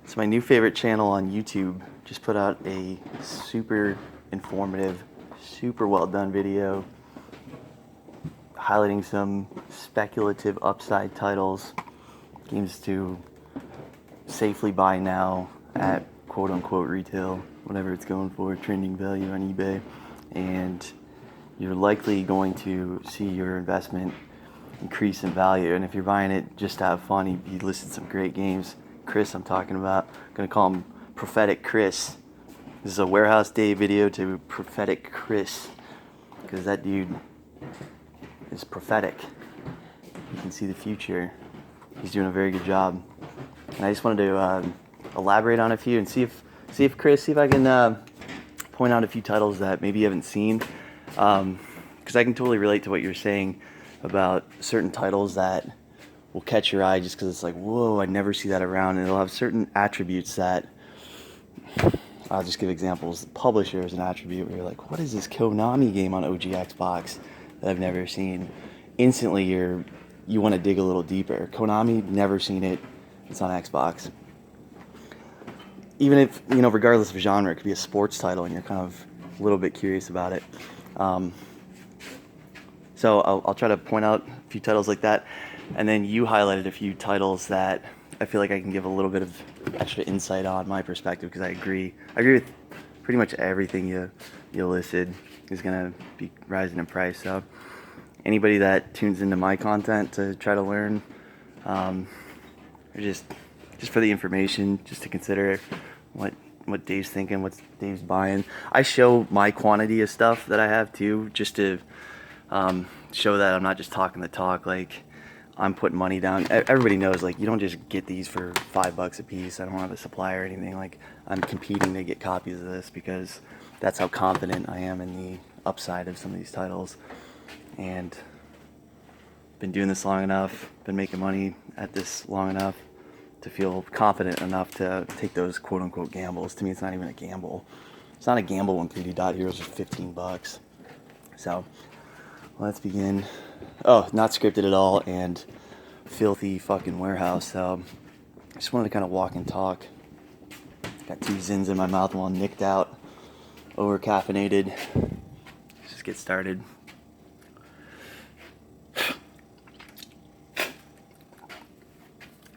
It's my new favorite channel on YouTube. Just put out a super informative, super well done video highlighting some speculative upside titles, games to safely buy now at quote unquote retail, whatever it's going for, trending value on eBay. And you're likely going to see your investment increase in value. And if you're buying it just to have fun, he listed some great games. Chris, I'm talking about. I'm gonna call him Prophetic Chris. This is a Warehouse Day video to Prophetic Chris, because that dude is prophetic. You can see the future. He's doing a very good job. And I just wanted to elaborate on a few and see if I can point out a few titles that maybe you haven't seen, because I can totally relate to what you're saying about certain titles that will catch your eye just because it's like, whoa, I never see that around, and it'll have certain attributes that, I'll just give examples. The publisher is an attribute where you're like, what is this Konami game on OG Xbox that I've never seen? Instantly you want to dig a little deeper. Konami, never seen it, it's on Xbox. Even if, regardless of genre, it could be a sports title and you're kind of a little bit curious about it. So I'll try to point out a few titles like that. And then you highlighted a few titles that I feel like I can give a little bit of extra insight on my perspective, because I agree with pretty much everything you listed is going to be rising in price. So anybody that tunes into my content to try to learn, or just for the information, just to consider what Dave's thinking, what Dave's buying. I show my quantity of stuff that I have too, just to show that I'm not just talking the talk. Like, I'm putting money down. Everybody knows, like, you don't just get these for $5 a piece. I don't have a supply or anything. Like, I'm competing to get copies of this because that's how confident I am in the upside of some of these titles. And been doing this long enough, been making money at this long enough to feel confident enough to take those quote unquote gambles. To me, it's not even a gamble. It's not a gamble when 3D Dot Heroes are $15. So let's begin. Oh, not scripted at all, and filthy fucking warehouse. So I just wanted to kind of walk and talk. Got 2 Zins in my mouth while nicked out, over caffeinated. Let's just get started.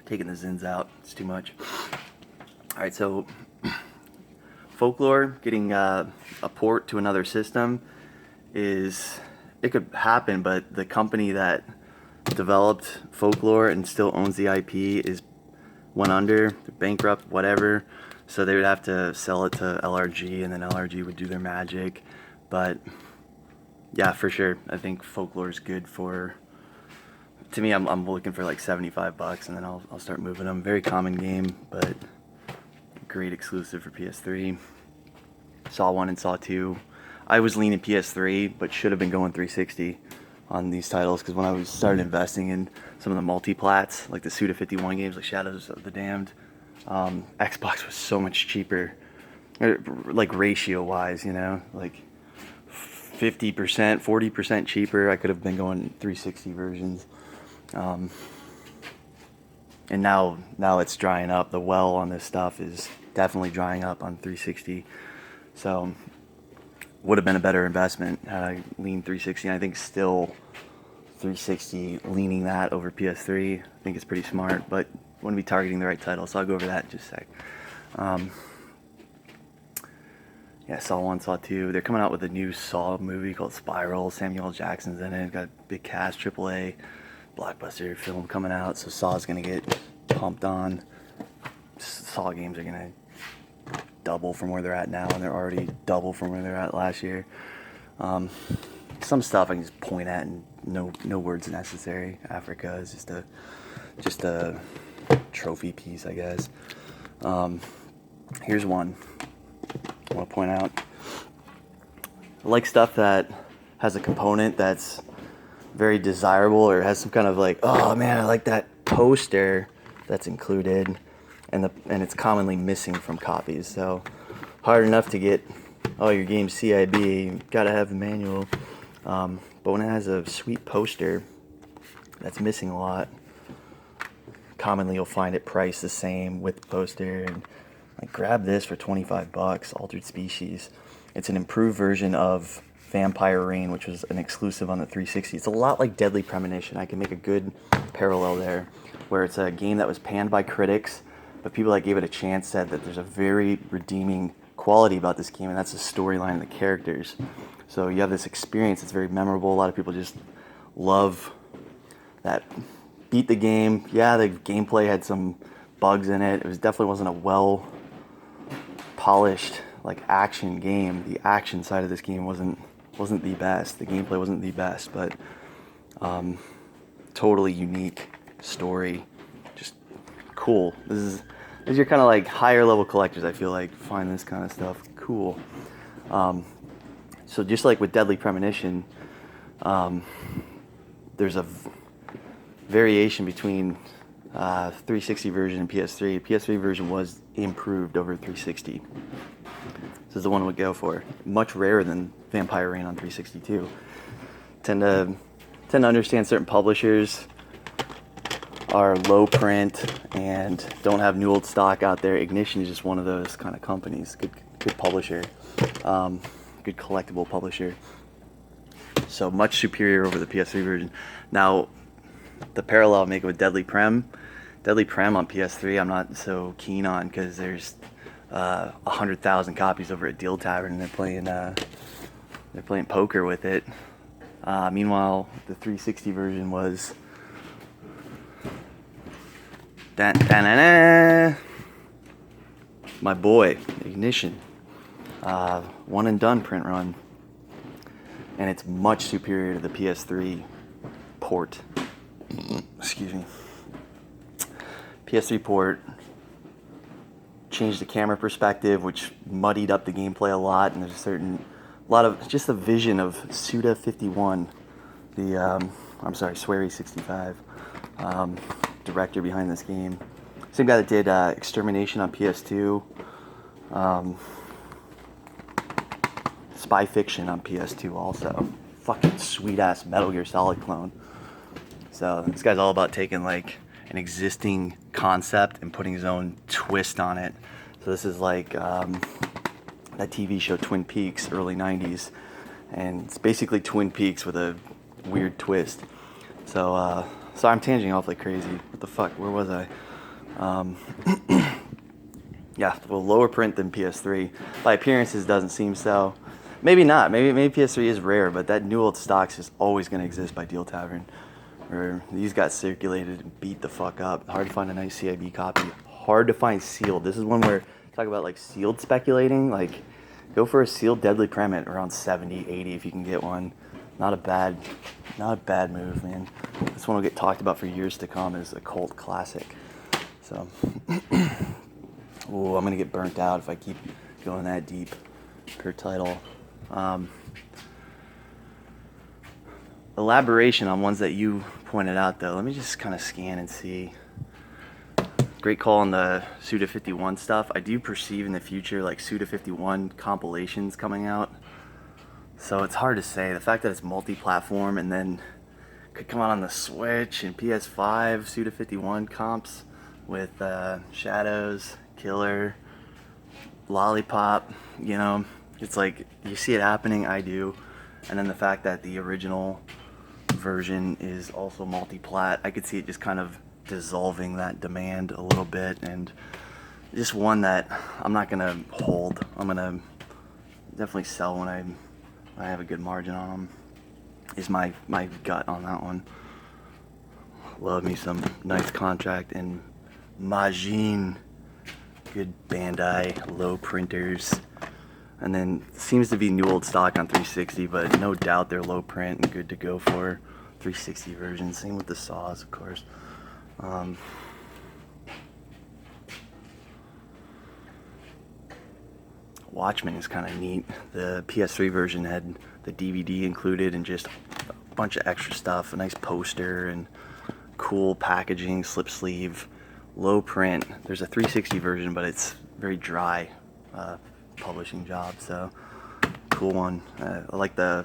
Taking the Zins out, it's too much. Alright, so Folklore getting a port to another system it could happen, but the company that developed Folklore and still owns the IP went under, bankrupt, whatever. So they would have to sell it to LRG, and then LRG would do their magic. But yeah, for sure, I think Folklore is good for. To me, I'm looking for like $75, and then I'll start moving them. Very common game, but great exclusive for PS3. Saw 1 and Saw 2. I was leaning PS3, but should have been going 360 on these titles, because when I started investing in some of the multi-plats, like the Suda 51 games, like Shadows of the Damned, Xbox was so much cheaper, like ratio-wise, like 50%, 40% cheaper. I could have been going 360 versions. And now it's drying up. The well on this stuff is definitely drying up on 360. So would have been a better investment had I leaned 360. And I think still 360, leaning that over PS3, I think it's pretty smart, but wouldn't be targeting the right title. So I'll go over that in just a sec. Yeah, Saw 1, Saw 2. They're coming out with a new Saw movie called Spiral. Samuel L. Jackson's in it. Got a big cast, AAA blockbuster film coming out. So Saw's gonna get pumped on. Saw games are gonna double from where they're at now, and they're already double from where they're at last year. Some stuff I can just point at and no words necessary. Africa is just a trophy piece, I guess. Here's one I want to point out. I like stuff that has a component that's very desirable, or has some kind of like, oh man, I like that poster that's included, and it's commonly missing from copies. So hard enough to get all your games CIB, you gotta have the manual. But when it has a sweet poster that's missing a lot, commonly you'll find it priced the same with the poster, and like grab this for $25, Altered Species. It's an improved version of Vampire Reign, which was an exclusive on the 360. It's a lot like Deadly Premonition. I can make a good parallel there, where it's a game that was panned by critics, but people that gave it a chance said that there's a very redeeming quality about this game, and that's the storyline and the characters. So you have this experience, it's very memorable. A lot of people just love that. Beat the game. Yeah, the gameplay had some bugs in it. It was definitely wasn't a well polished like action game. The action side of this game wasn't the best. The gameplay wasn't the best, but totally unique story. Just cool. This is your kind of like higher level collectors, I feel like, find this kind of stuff cool. So just like with Deadly Premonition, there's a variation between 360 version and PS3. PS3 version was improved over 360. This is the one I would go for. Much rarer than Vampire Reign on 362. Tend to understand certain publishers are low print and don't have new old stock out there. Ignition is just one of those kind of companies. Good publisher, good collectible publisher. So much superior over the PS3 version. Now, the parallel I'll make with Deadly Prem on PS3 I'm not so keen on, because there's 100,000 copies over at Deal Tavern, and they're playing poker with it. Meanwhile, the 360 version was my boy Ignition, one and done print run, and it's much superior to the PS3 port. Excuse me. PS3 port changed the camera perspective, which muddied up the gameplay a lot, and there's a lot of just the vision of Suda 51, Swery 65, director behind this game. Same guy that did Extermination on PS2, Spy Fiction on PS2 also. Fucking sweet ass Metal Gear Solid clone. So this guy's all about taking like an existing concept and putting his own twist on it. So this is like that TV show Twin Peaks, early 90s, and it's basically Twin Peaks with a weird twist. So I'm tanging off like crazy. What the fuck? Where was I? Yeah, well, lower print than PS3. By appearances, doesn't seem so. Maybe not. Maybe PS3 is rare, but that new old stock's is always going to exist by Deal Tavern. Or these got circulated and beat the fuck up. Hard to find a nice CIB copy. Hard to find sealed. This is one where talk about like sealed speculating. Like, go for a sealed Deadly Prem at around 70, 80 if you can get one. Not a bad move, man. This one will get talked about for years to come as a cult classic. So, ooh, I'm gonna get burnt out if I keep going that deep per title. Elaboration on ones that you pointed out, though. Let me just kind of scan and see. Great call on the Suda 51 stuff. I do perceive in the future like Suda 51 compilations coming out. So it's hard to say. The fact that it's multi-platform and then could come out on the Switch and PS5, Suda 51 comps with Shadows, Killer, Lollipop, you know, it's like you see it happening, I do. And then the fact that the original version is also multi-plat, I could see it just kind of dissolving that demand a little bit, and just one that I'm not gonna hold. I'm gonna definitely sell when I have a good margin on them, is my gut on that one. Love me some nice contract and Majin, good Bandai, low printers. And then seems to be new old stock on 360, but no doubt they're low print and good to go for 360 version. Same with the saws, of course. Watchman is kind of neat. The PS3 version had the DVD included and just a bunch of extra stuff, a nice poster and cool packaging, slip sleeve, low print. There's a 360 version, but it's very dry publishing job, so cool one. I like the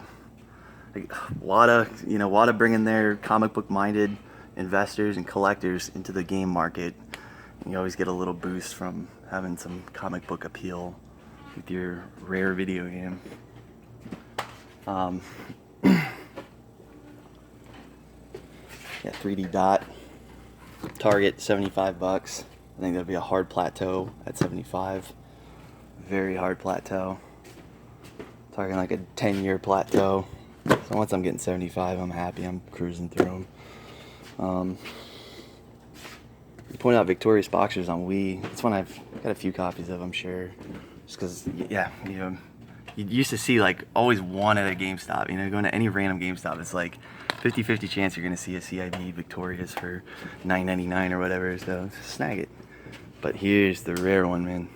WADA, Wada bringing their comic book minded investors and collectors into the game market. And you always get a little boost from having some comic book appeal with your rare video game. Yeah, 3D dot. Target $75. I think that'd be a hard plateau at 75. Very hard plateau. Talking like a 10-year plateau. So once I'm getting 75, I'm happy. I'm cruising through them. You point out Victorious Boxers on Wii. It's one I've got a few copies of, I'm sure. Just because, yeah, you know, you used to see like always one at a GameStop. You know, going to any random GameStop, it's like 50-50 chance you're going to see a CIB Victorious for $9.99 or whatever. So snag it. But here's the rare one, man.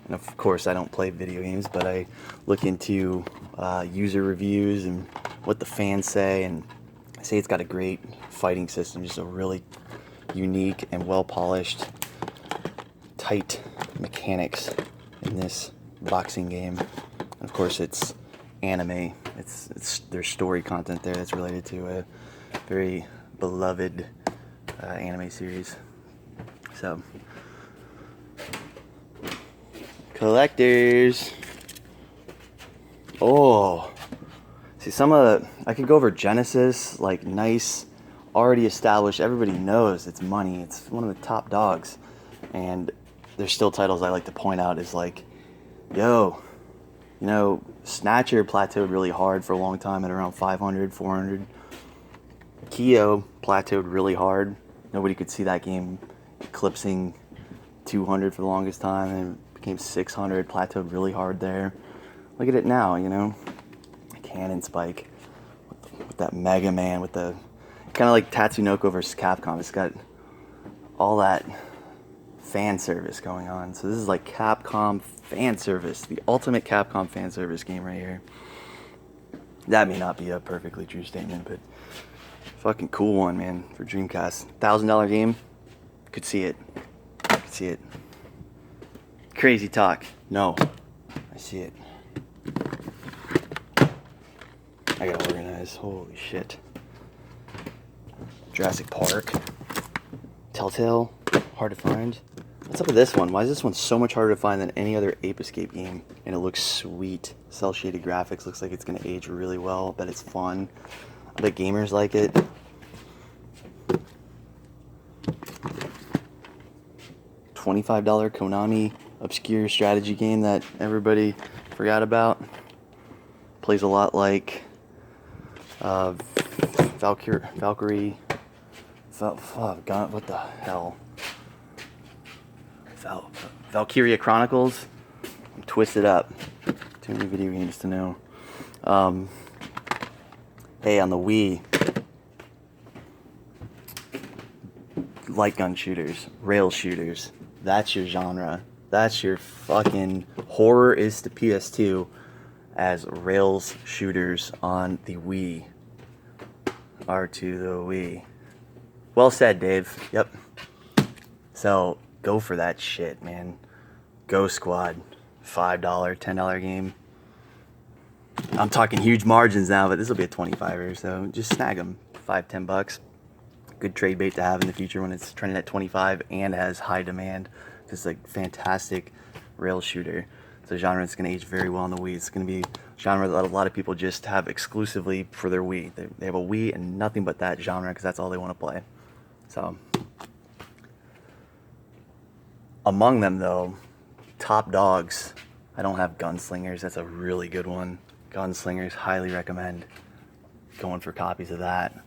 And of course, I don't play video games, but I look into user reviews and what the fans say, and I say it's got a great fighting system, just a really unique and well-polished, tight mechanics in this boxing game. And of course, it's anime. There's story content there that's related to a very beloved anime series. So, collectors. Oh, see, some of the, I could go over Genesis, like nice, already established, everybody knows it's money, it's one of the top dogs. And there's still titles I like to point out is like, yo, you know, Snatcher plateaued really hard for a long time at around 500, 400. Kyo plateaued really hard. Nobody could see that game eclipsing 200 for the longest time, and it became 600, plateaued really hard there. Look at it now, you know, Cannon Spike with that Mega Man, with the kind of like Tatsunoko versus Capcom. It's got all that fan service going on. So this is like Capcom fan service, the ultimate Capcom fan service game right here. That may not be a perfectly true statement, but fucking cool one, man, for Dreamcast. $1,000 game, could see it. Could see it. Crazy talk. No, I see it. I gotta organize. Holy shit. Jurassic Park. Telltale. Hard to find. What's up with this one? Why is this one so much harder to find than any other Ape Escape game? And it looks sweet. Cell shaded graphics. Looks like it's gonna age really well. I bet it's fun. I bet gamers like it. $25 Konami obscure strategy game that everybody forgot about. Plays a lot like Valkyrie. What the hell? Valkyria Chronicles. I'm twisted up. Too many video games to know. Hey, on the Wii, light gun shooters, rail shooters. That's your genre. That's your fucking horror is to PS2 as rails shooters on the Wii. R to the Wii. Well said, Dave. Yep. So go for that shit, man. Go Squad. $5, $10 game. I'm talking huge margins now, but this will be a 25er, so just snag them. $5-10. Good trade bait to have in the future when it's trending at 25 and has high demand. It's like fantastic rail shooter. It's a genre that's going to age very well on the Wii. It's going to be a genre that a lot of people just have exclusively for their Wii. They have a Wii and nothing but that genre because that's all they want to play. So, among them though, top dogs. I don't have Gunslingers. That's a really good one. Gunslingers, highly recommend going for copies of that.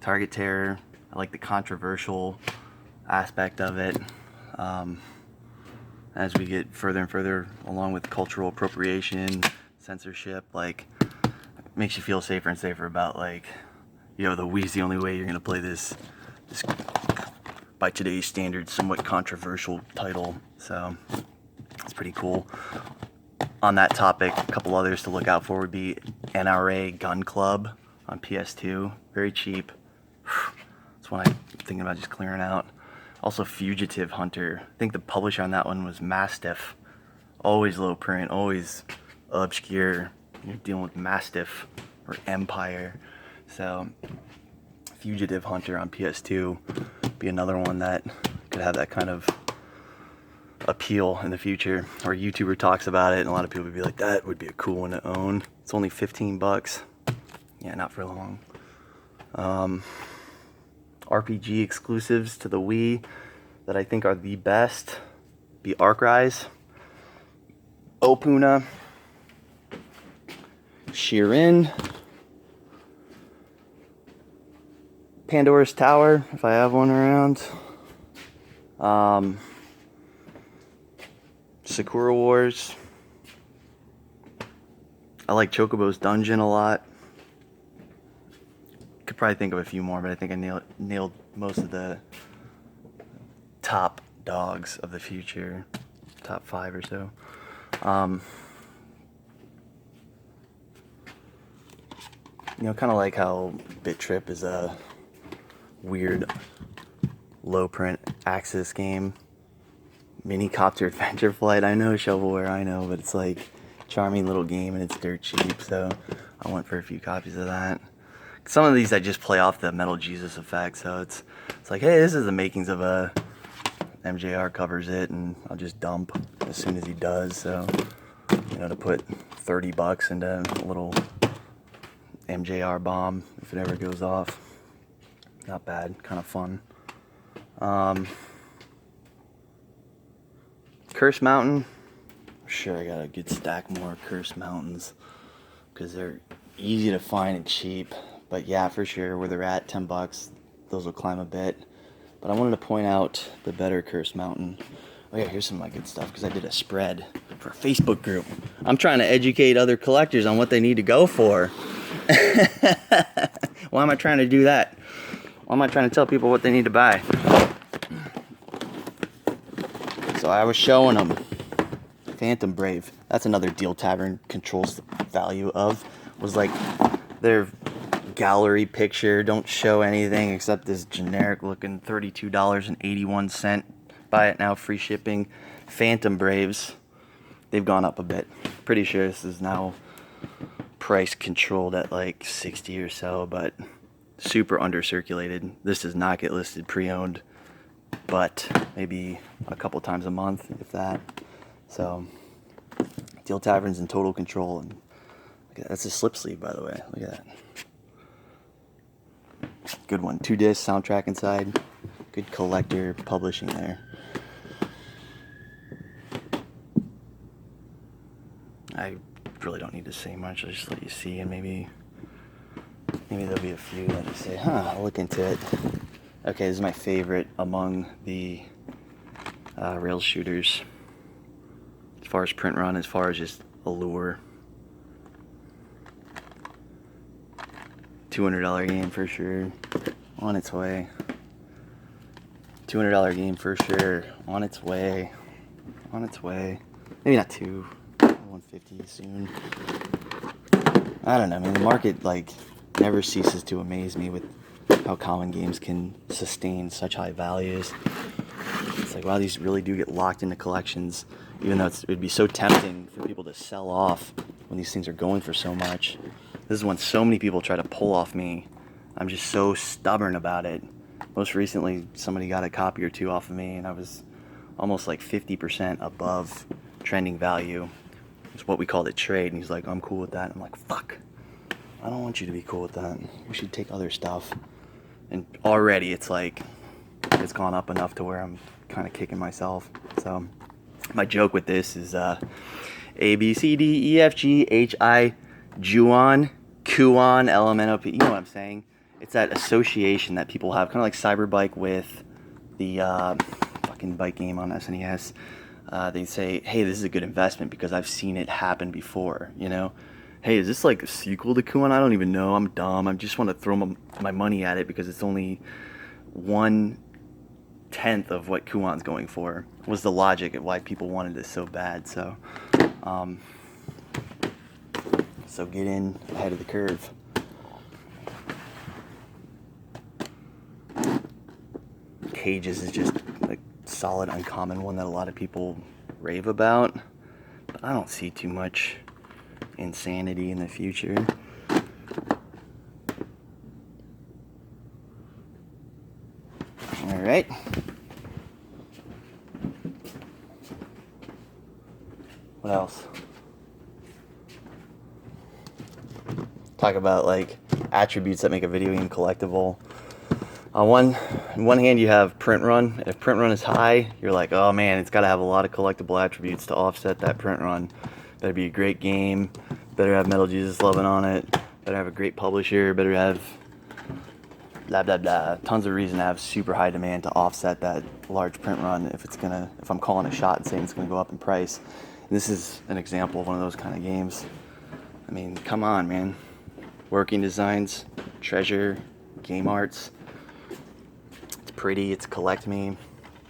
Target Terror, I like the controversial aspect of it. As we get further and further along with cultural appropriation, censorship, like, it makes you feel safer and safer about, like, yo, the Wii's the only way you're gonna play this by today's standards, somewhat controversial title. So it's pretty cool. On that topic, a couple others to look out for would be NRA Gun Club on PS2. Very cheap. That's one I'm thinking about just clearing out. Also Fugitive Hunter. I think the publisher on that one was Mastiff. Always low print, always obscure. You're dealing with Mastiff or Empire. So Fugitive Hunter on PS2 be another one that could have that kind of appeal in the future. Or a YouTuber talks about it and a lot of people would be like, that would be a cool one to own. It's only 15 bucks. Yeah, not for long. RPG exclusives to the Wii that I think are the best be Arcrise, Opuna, Shirin, Pandora's Tower, if I have one around, Sakura Wars. I like Chocobo's Dungeon a lot. Could probably think of a few more, but I think I nailed most of the top dogs of the future, top 5 or so. You know, kind of like how Bit Trip is a weird low print Axis game. Minicopter Adventure Flight, I know. Shovelware, I know, but it's like charming little game and it's dirt cheap, so I went for a few copies of that. Some of these I just play off the Metal Jesus effect, so it's like, hey, this is the makings of a MJR covers it, and I'll just dump as soon as he does. So, you know, to put 30 bucks into a little MJR bomb if it ever goes off. Not bad, kind of fun. Curse Mountain. Sure, I got a good stack more Curse Mountains because they're easy to find and cheap. But yeah, for sure, where they're at, 10 bucks, those will climb a bit. But I wanted to point out the better Curse Mountain. Oh yeah, here's some of my good stuff because I did a spread for a Facebook group. I'm trying to educate other collectors on what they need to go for. Why am I trying to do that? Why am I trying to tell people what they need to buy? So I was showing them Phantom Brave. That's another deal Tavern controls the value of. Was like their gallery picture. Don't show anything except this generic looking $32.81. Buy it now, free shipping. Phantom Braves. They've gone up a bit. Pretty sure this is now price controlled at like 60 or so, but super under circulated. This does not get listed pre-owned, but maybe a couple times a month, if that. So Deal Tavern's in total control. And look at that. That's a slip sleeve, by the way. Look at that. Good one. 2-disc soundtrack inside. Good collector publishing there. I really don't need to say much. I'll just let you see, and maybe there'll be a few that you say, huh, I'll look into it. Okay, this is my favorite among the rail shooters. As far as print run, as far as just allure. $200 game for sure. On its way. $200 game for sure. On its way. On its way. Maybe not two. 150 soon. I don't know, man. The market like never ceases to amaze me with how common games can sustain such high values. It's like, wow, these really do get locked into collections, even though it'd be so tempting for people to sell off when these things are going for so much. This is when so many people try to pull off me. I'm just so stubborn about it. Most recently, somebody got a copy or two off of me, and I was almost like 50% above trending value. It's what we called it trade, and he's like, I'm cool with that. I'm like, fuck. I don't want you to be cool with that. We should take other stuff. And already it's like, it's gone up enough to where I'm kind of kicking myself. So my joke with this is A, B, C, D, E, F, G, H, I, Juon, Kuon, LMNOP. You know what I'm saying? It's that association that people have, kind of like Cyberbike with the fucking bike game on SNES. They say, hey, this is a good investment because I've seen it happen before, you know? Hey, is this like a sequel to Kuon? I don't even know. I'm dumb. I just want to throw my money at it because it's only 1/10 of what Kuon's going for, was the logic of why people wanted this so bad. So get in ahead of the curve. Cages is just like solid uncommon one that a lot of people rave about, but I don't see too much insanity in the future. right? What else? Talk about like attributes that make a video game collectible. On one hand, you have print run. If print run is high, you're like, oh man, it's got to have a lot of collectible attributes to offset that print run. Better be a great game. Better have Metal Jesus Lovin' on it. Better have a great publisher. Better have blah blah blah. Tons of reason to have super high demand to offset that large print run if I'm calling a shot and saying it's gonna go up in price. And this is an example of one of those kind of games. I mean, come on, man. Working designs, treasure, game arts. It's pretty, it's collect me.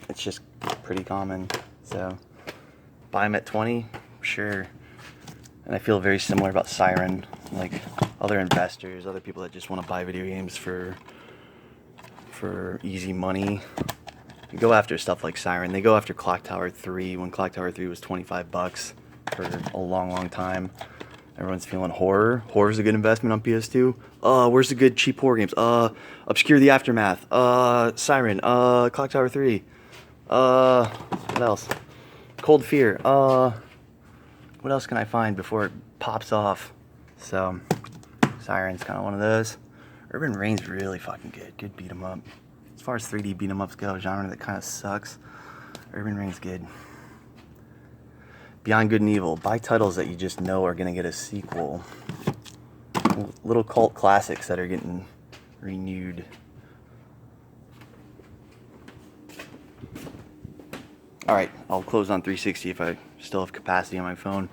It's just pretty common. So buy them at 20, sure. And I feel very similar about Siren. Like other investors, other people that just want to buy video games for easy money. You go after stuff like Siren. They go after Clock Tower 3 when Clock Tower 3 was $25 for a long time. Everyone's feeling horror. Horror's a good investment on PS2. Where's the good cheap horror games? Obscure the Aftermath. Siren. Clock Tower 3. What else? Cold Fear. What else can I find before it pops off? So, Siren's kind of one of those. Urban Reign's really fucking good. Good beat 'em up. As far as 3D beat 'em ups go, a genre that kind of sucks. Urban Reign's good. Beyond Good and Evil. Buy titles that you just know are gonna get a sequel. Little cult classics that are getting renewed. Alright, I'll close on 360 if I still have capacity on my phone.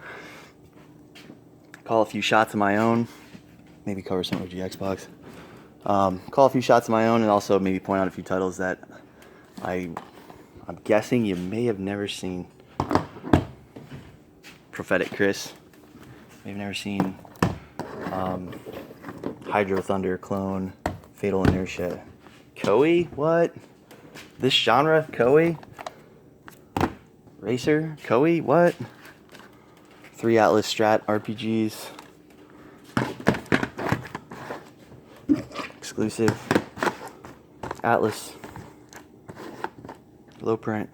Call a few shots of my own. Maybe cover some OG Xbox. Call a few shots of my own and also maybe point out a few titles that I'm guessing you may have never seen. Prophetic Chris. Maybe never seen Hydro Thunder Clone, Fatal Inertia. Koei? What? This genre? Koei? Racer? Koei? What? 3 Atlas Strat RPGs. Exclusive. Atlas. Low print.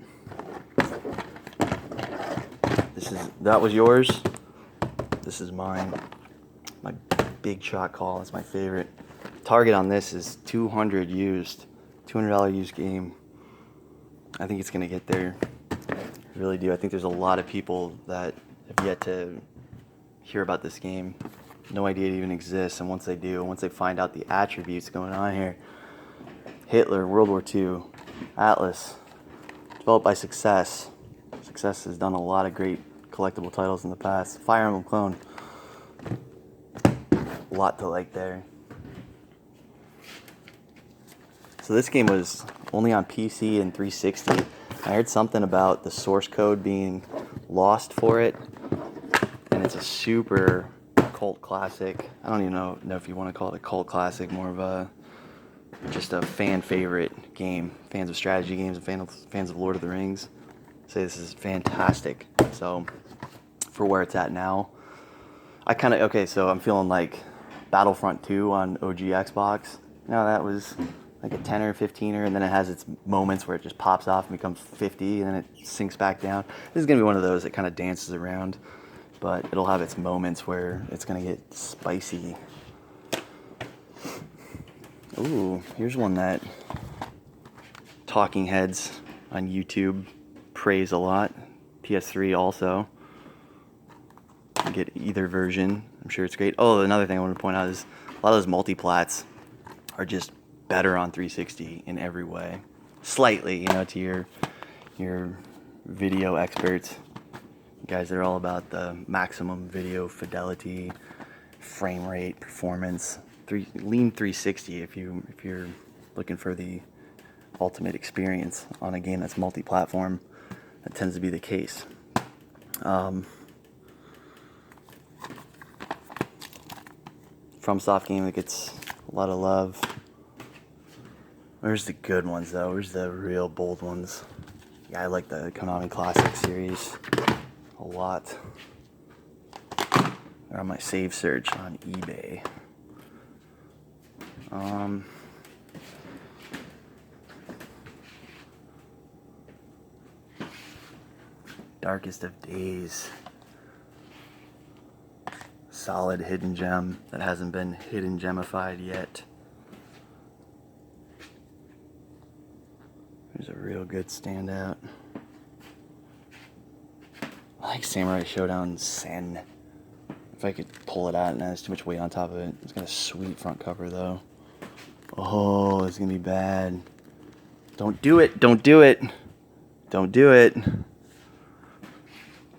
That was yours. This is mine. My big shot call. It's my favorite. Target on this is $200 used. $200 used game. I think it's gonna get there. I really do. I think there's a lot of people that have yet to hear about this game. No idea it even exists. And once they do, once they find out the attributes going on here, Hitler, World War II, Atlas, developed by Success. Success has done a lot of great collectible titles in the past. Fire Emblem Clone. A lot to like there. So this game was only on PC and 360. I heard something about the source code being lost for it. And it's a super cult classic. I don't even know if you want to call it a cult classic, more of just a fan favorite game. Fans of strategy games and fans of Lord of the Rings say this is fantastic. So for where it's at now, so I'm feeling like Battlefront 2 on OG Xbox. That was like a 10 or 15er, and then it has its moments where it just pops off and becomes 50, and then it sinks back down. This is gonna be one of those that kind of dances around, but it'll have its moments where it's gonna get spicy. Ooh, here's one that talking heads on YouTube praise a lot. PS3 also. You get either version. I'm sure it's great. Oh, another thing I want to point out is a lot of those multiplats are just better on 360 in every way. Slightly, to your video experts. You guys are all about the maximum video fidelity, frame rate, performance. Lean 360 if you're looking for the ultimate experience on a game that's multi-platform. That tends to be the case. FromSoft game that gets a lot of love. Where's the good ones though? Where's the real bold ones? Yeah, I like the Konami Classic series a lot. They're on my save search on eBay. Darkest of Days. Solid hidden gem that hasn't been hidden gemified yet. There's a real good standout. I like Samurai Showdown Sen. If I could pull it out and there's too much weight on top of it. It's got a sweet front cover though. Oh, it's gonna be bad. Don't do it, don't do it. Don't do it.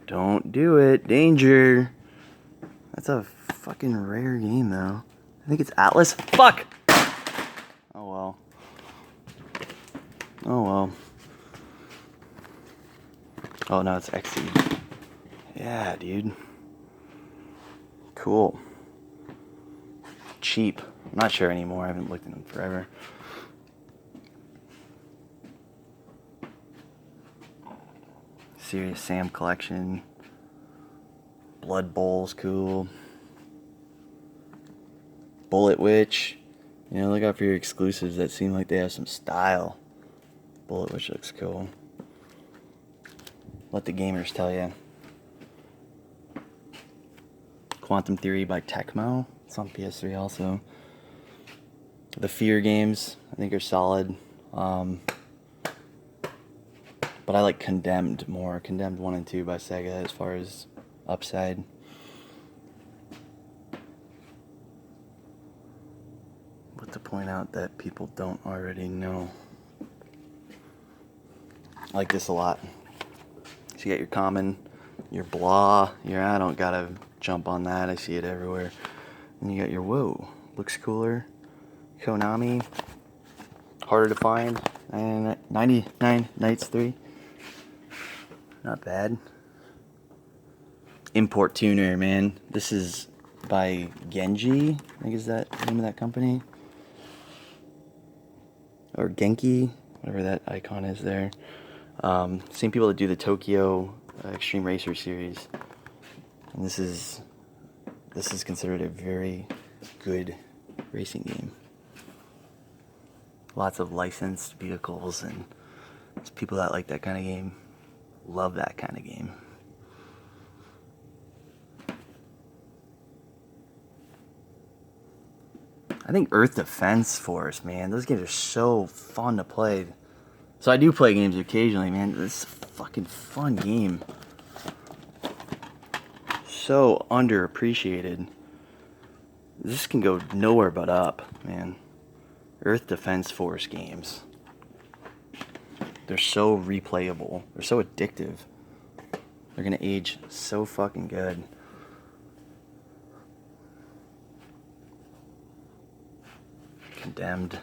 Don't do it, danger. That's a fucking rare game though. I think it's Atlas. Fuck! Oh well. Oh well. Oh no, it's XE. Yeah, dude. Cool. Cheap. I'm not sure anymore. I haven't looked at them forever. Serious Sam collection. Blood Bowl's cool. Bullet Witch. You know, look out for your exclusives that seem like they have some style. Bullet Witch looks cool. Let the gamers tell you. Quantum Theory by Tecmo. It's on PS3 also. The Fear games, I think, are solid. But I like Condemned more. Condemned 1 and 2 by Sega as far as upside. What to point out that people don't already know. I like this a lot. So you got your common, your blah, your I don't gotta jump on that, I see it everywhere. And you got your whoa, looks cooler. Konami, harder to find. And 99 Nights 3. Not bad. Import Tuner, man. This is by Genji, I think is that the name of that company. Or Genki, whatever that icon is there. Same people that do the Tokyo Extreme Racer series. And this is considered a very good racing game. Lots of licensed vehicles, and it's people that like that kind of game love that kind of game. I think Earth Defense Force, man, those games are so fun to play. So I do play games occasionally, man. This is a fucking fun game. So underappreciated. This can go nowhere but up, man. Earth Defense Force games. They're so replayable. They're so addictive. They're gonna age so fucking good. Condemned.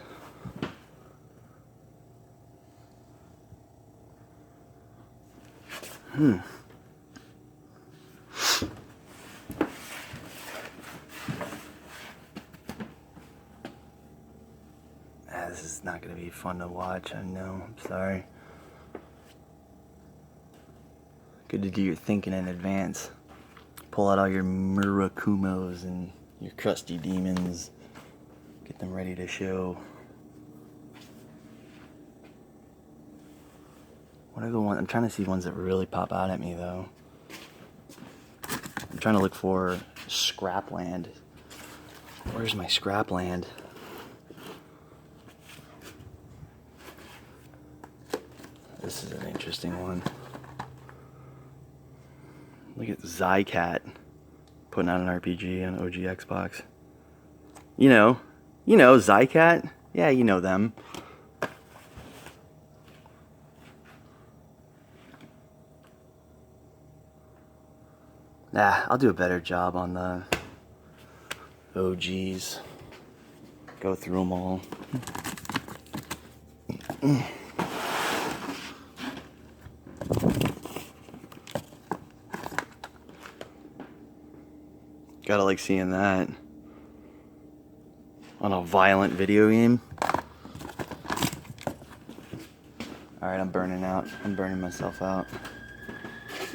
This is not going to be fun to watch, I know, I'm sorry. Good to do your thinking in advance. Pull out all your Murakumos and your crusty demons. Get them ready to show. What are the ones? I'm trying to see ones that really pop out at me, though. I'm trying to look for Scrapland. Where's my Scrapland? This is an interesting one. Look at Zycat putting out an RPG on OG Xbox. You know Zycat? Yeah, you know them. Nah, I'll do a better job on the OGs. Go through them all. Gotta like seeing that on a violent video game. Alright, I'm burning out. I'm burning myself out.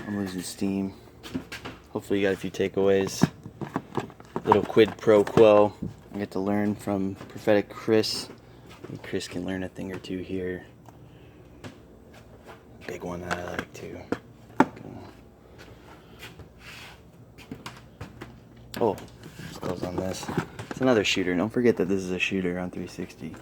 I'm losing steam. Hopefully you got a few takeaways. Little quid pro quo. I get to learn from Prophetic Chris. And Chris can learn a thing or two here. Big one that I like too. Oh, let's close on this. It's another shooter. Don't forget that this is a shooter on 360.